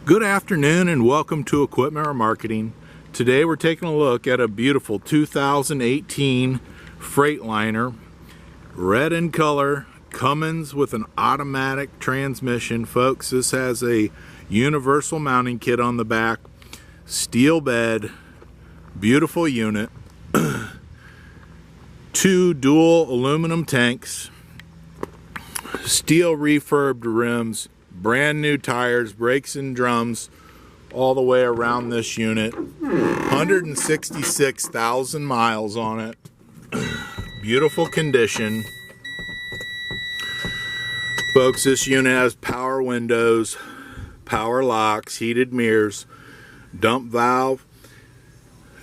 Good afternoon and welcome to Equipment or Marketing. Today we're taking a look at a beautiful 2018 Freightliner, red in color, Cummins with an automatic transmission. Folks, this has a universal mounting kit on the back, steel bed, beautiful unit, two dual aluminum tanks, steel refurbed rims, brand new tires, brakes and drums all the way around this unit. 166,000 miles on it. Beautiful condition. Folks, this unit has power windows, power locks, heated mirrors, dump valve,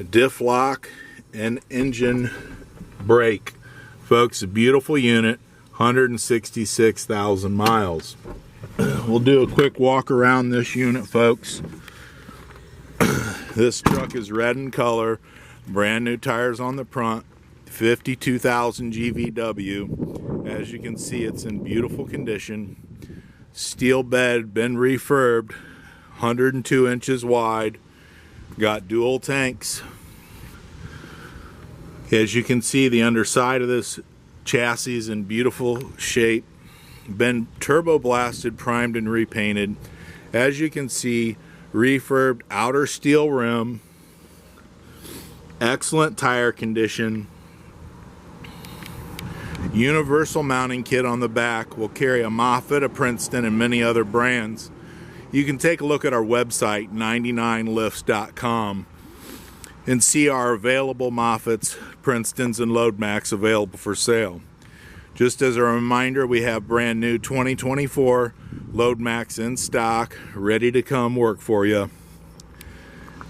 diff lock, and engine brake. Folks, a beautiful unit, 166,000 miles. We'll do a quick walk around this unit, folks. This truck is red in color, brand new tires on the front, 52,000 GVW. As you can see, it's in beautiful condition. Steel bed, been refurbed, 102 inches wide, got dual tanks. As you can see, the underside of this chassis is in beautiful shape. Been turbo blasted, primed and repainted. As you can see, refurbed outer steel rim, excellent tire condition, universal mounting kit on the back. Will carry a Moffett, a Princeton, and many other brands. You can take a look at our website 99lifts.com and see our available Moffetts, Princetons, and Loadmax available for sale. Just as a reminder, we have brand new 2024 Loadmax in stock, ready to come work for you.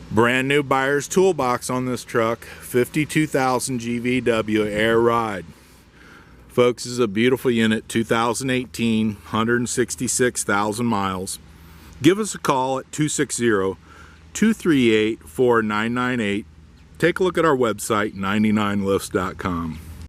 Brand new buyer's toolbox on this truck, 52,000 GVW air ride. Folks, this is a beautiful unit, 2018, 166,000 miles. Give us a call at 260-238-4998. Take a look at our website, 99lifts.com.